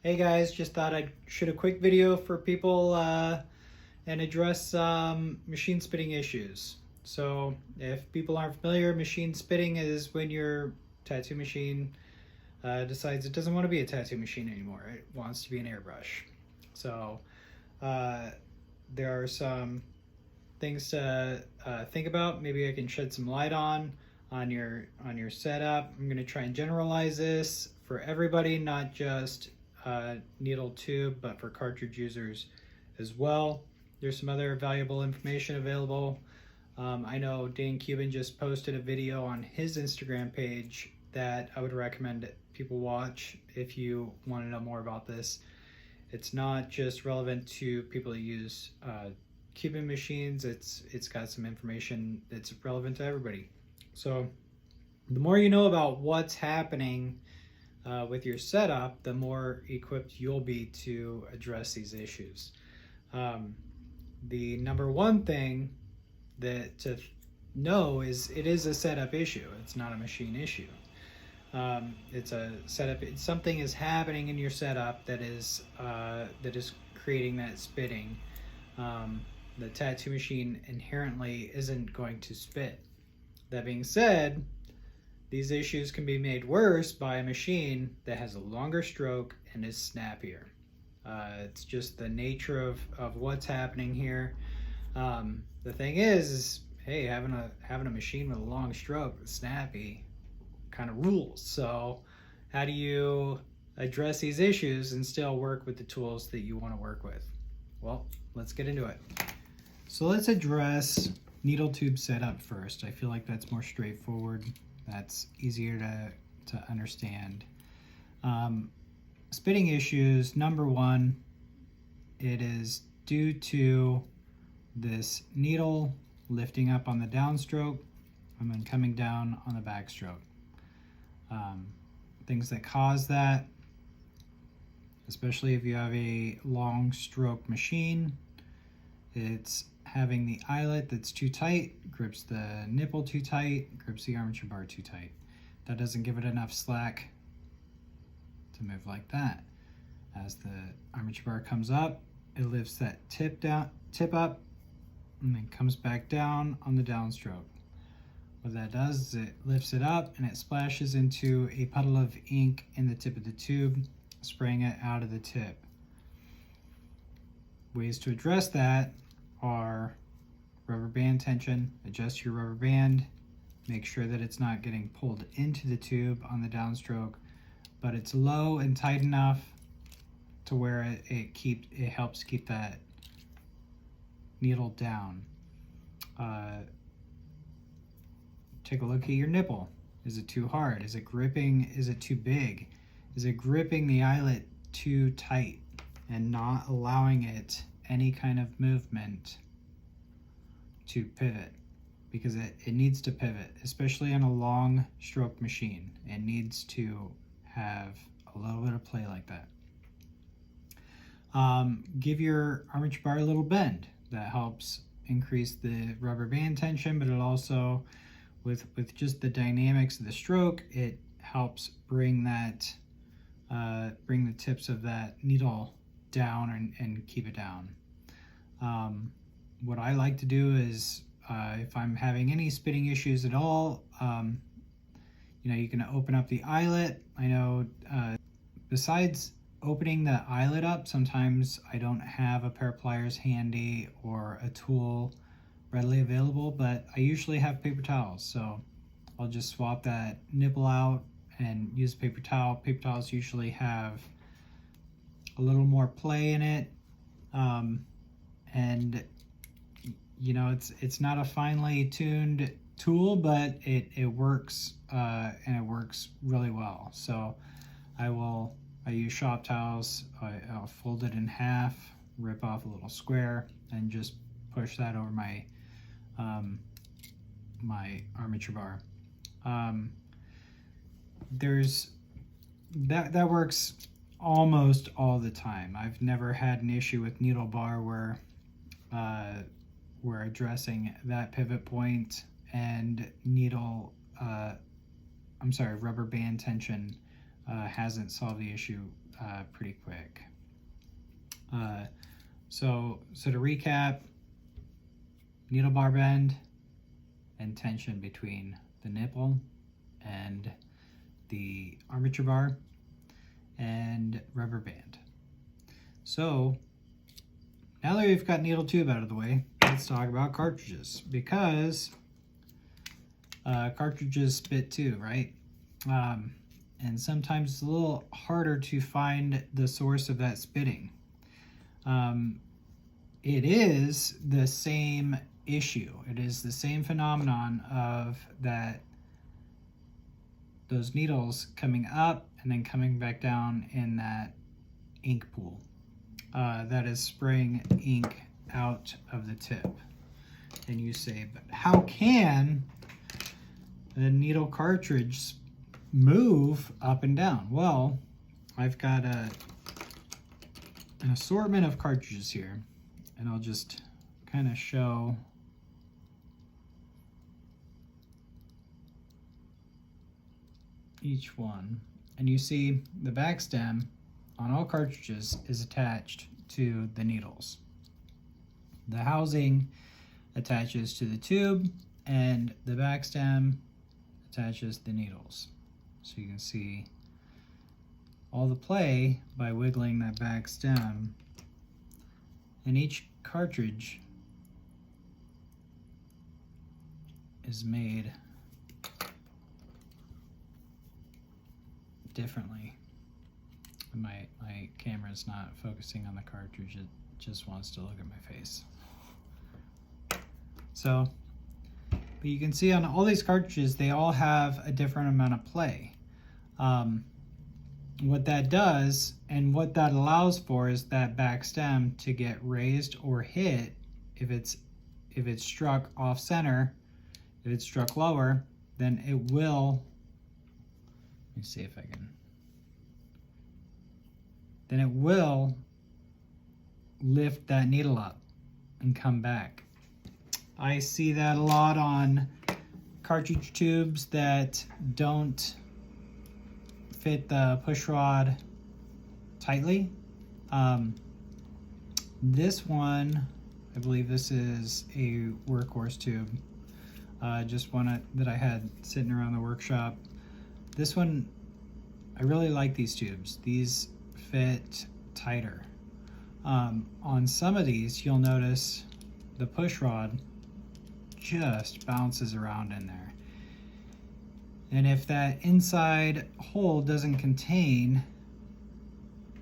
Hey guys, just thought I'd shoot a quick video for people and address machine spitting issues. So if people aren't familiar, machine spitting is when your tattoo machine decides it doesn't want to be a tattoo machine anymore. It wants to be an airbrush. So there are some things to think about. Maybe I can shed some light on your setup. I'm going to try and generalize this for everybody, not just needle tube, but for cartridge users as well. There's some other valuable information available. I know Dane Cuban just posted a video on his Instagram page that I would recommend people watch if you want to know more about this. It's not just relevant to people who use Cuban machines. It's got some information that's relevant to everybody. So the more you know about what's happening with your setup, the more equipped you'll be to address these issues. The number one thing that to know is it is a setup issue. It's not a machine issue. It's a setup. Something is happening in your setup that is creating that spitting. The tattoo machine inherently isn't going to spit. That being said, these issues can be made worse by a machine that has a longer stroke and is snappier. It's just the nature of what's happening here. The thing is hey, having a machine with a long stroke that's snappy kind of rules. So how do you address these issues and still work with the tools that you want to work with? Well, let's get into it. So let's address needle tube setup first. I feel like that's more straightforward. That's easier to understand. Spitting issues, number one, it is due to this needle lifting up on the downstroke and then coming down on the backstroke. Things that cause that, especially if you have a long stroke machine, it's having the eyelet that's too tight, grips the nipple too tight, grips the armature bar too tight. That doesn't give it enough slack to move like that. As the armature bar comes up, it lifts that tip up, and then comes back down on the downstroke. What that does is it lifts it up and it splashes into a puddle of ink in the tip of the tube, spraying it out of the tip. Ways to address that are rubber band tension. Adjust your rubber band, make sure that it's not getting pulled into the tube on the downstroke, but it's low and tight enough to where it helps keep that needle down. Take a look at your nipple. Is it too hard? Is it gripping? Is it too big? Is it gripping the eyelet too tight and not allowing it any kind of movement to pivot? Because it needs to pivot, especially on a long stroke machine. It needs to have a little bit of play like that. Give your armature bar a little bend. That helps increase the rubber band tension, but it also, with just the dynamics of the stroke, it helps bring that bring the tips of that needle down and keep it down. What I like to do is if I'm having any spitting issues at all, you can open up the eyelet. I know besides opening the eyelet up, sometimes I don't have a pair of pliers handy or a tool readily available, but I usually have paper towels, so I'll just swap that nipple out and use a paper towel. Paper towels usually have a little more play in it, and it's not a finely tuned tool, but it works, and it works really well. So I use shop towels. I'll fold it in half, rip off a little square, and just push that over my my armature bar. That works almost all the time. I've never had an issue with needle bar where we're addressing that pivot point and rubber band tension hasn't solved the issue pretty quick. So to recap, needle bar bend and tension between the nipple and the armature bar and rubber band. So now that we've got needle tube out of the way, let's talk about cartridges, because cartridges spit too, right? And sometimes it's a little harder to find the source of that spitting. It is the same issue. It is the same phenomenon of that those needles coming up and then coming back down in that ink pool that is spraying ink out of the tip. And you say, but how can the needle cartridge move up and down? Well, I've got an assortment of cartridges here, and I'll just kind of show each one. And you see the back stem on all cartridges is attached to the needles. The housing attaches to the tube, and the back stem attaches the needles. So you can see all the play by wiggling that back stem, and each cartridge is made differently. My camera's not focusing on the cartridge, it just wants to look at my face. So, but you can see on all these cartridges, they all have a different amount of play. What that does and what that allows for is that back stem to get raised or hit if it's struck off center. If it's struck lower, then it will, let me see if I can, then it will lift that needle up and come back. I see that a lot on cartridge tubes that don't fit the push rod tightly. This one, I believe this is a workhorse tube, just one that I had sitting around the workshop. This one, I really like these tubes. These fit tighter. On some of these, you'll notice the push rod just bounces around in there. And if that inside hole doesn't contain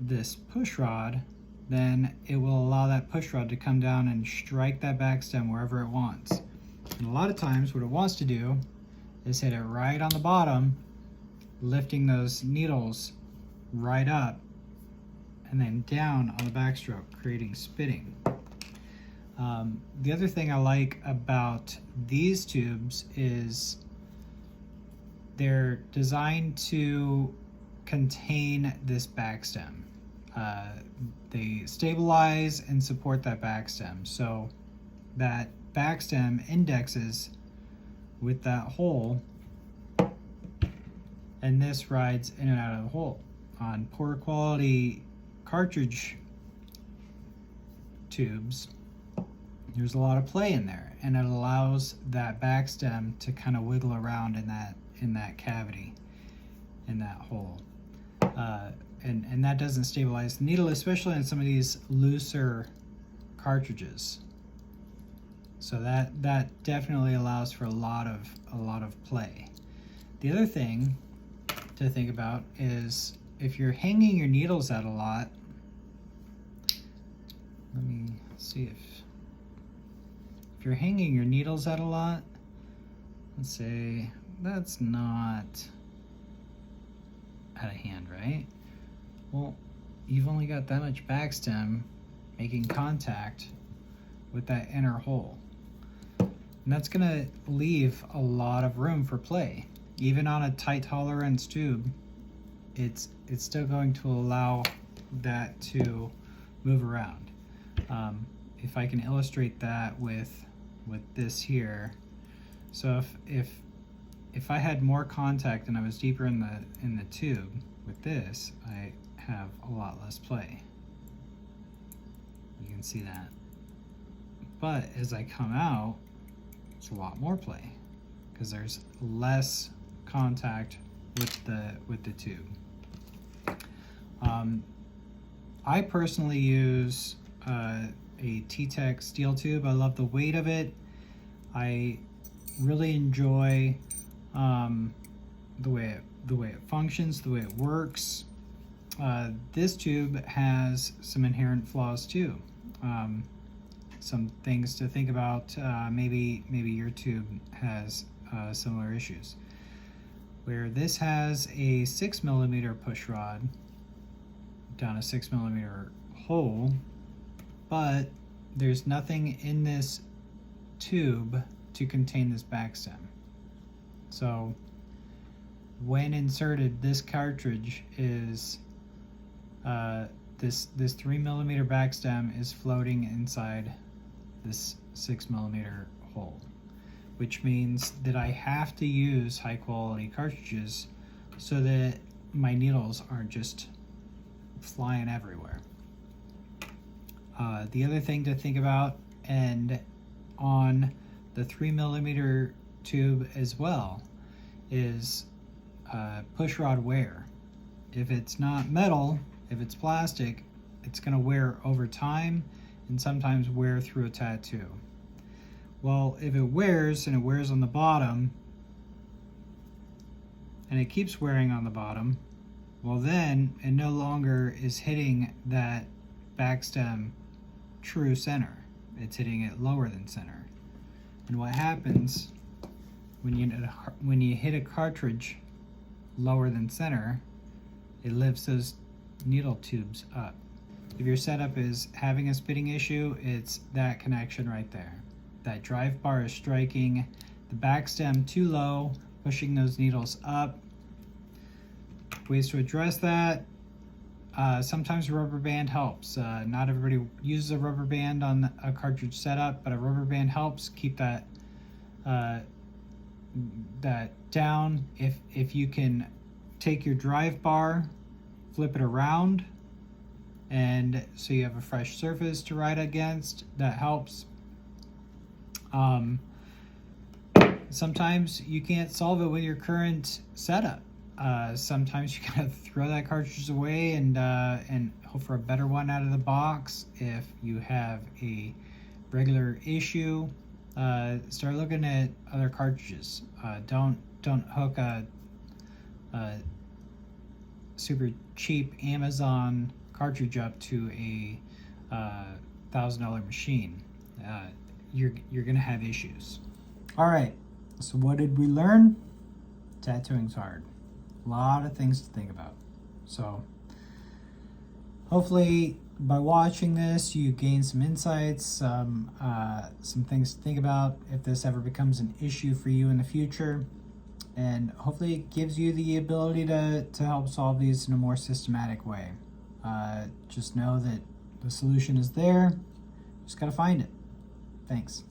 this push rod, then it will allow that push rod to come down and strike that back stem wherever it wants. And a lot of times what it wants to do is hit it right on the bottom, lifting those needles right up and then down on the backstroke, creating spitting. The other thing I like about these tubes is they're designed to contain this back stem. They stabilize and support that back stem, so that back stem indexes with that hole, and this rides in and out of the hole. On poor quality cartridge tubes, there's a lot of play in there, and it allows that back stem to kind of wiggle around in that cavity, in that hole, and that doesn't stabilize the needle, especially in some of these looser cartridges. So that definitely allows for a lot of play. The other thing to think about is if you're hanging your needles out a lot. Let me see if you're hanging your needles out a lot, let's say that's not out of hand, right? Well, you've only got that much back stem making contact with that inner hole. And that's gonna leave a lot of room for play. Even on a tight tolerance tube, it's still going to allow that to move around. If I can illustrate that with this here, so if I had more contact and I was deeper in the tube with this, I have a lot less play. You can see that. But as I come out, it's a lot more play because there's less contact with the tube. I personally use a T-Tech steel tube. I love the weight of it. I really enjoy the way it functions, the way it works. This tube has some inherent flaws too. Some things to think about. Maybe your tube has similar issues. Where this has a 6mm push rod down a 6mm hole, but there's nothing in this tube to contain this back stem. So when inserted, this cartridge is this 3mm back stem is floating inside this 6mm hole, which means that I have to use high quality cartridges so that my needles aren't just flying everywhere. The other thing to think about, and on the 3mm tube as well, is push rod wear. If it's not metal, if it's plastic, it's going to wear over time and sometimes wear through a tattoo. Well, if it wears and it wears on the bottom and it keeps wearing on the bottom, well then it no longer is hitting that back stem true center. It's hitting it lower than center. And what happens when you hit a cartridge lower than center, it lifts those needle tubes up. If your setup is having a spitting issue, it's that connection right there. That drive bar is striking the back stem too low, pushing those needles up. Ways to address that: sometimes a rubber band helps. Not everybody uses a rubber band on a cartridge setup, but a rubber band helps keep that down. If you can take your drive bar, flip it around, and so you have a fresh surface to ride against, that helps. Sometimes you can't solve it with your current setup. Sometimes you gotta throw that cartridge away and hope for a better one out of the box. If you have a regular issue, start looking at other cartridges. Don't hook a super cheap Amazon cartridge up to a $1,000 machine. You're gonna have issues. All right, so what did we learn? Tattooing's hard. A lot of things to think about. So hopefully by watching this, you gain some insights, some things to think about if this ever becomes an issue for you in the future. And hopefully it gives you the ability to help solve these in a more systematic way. Just know that the solution is there. Just gotta find it. Thanks.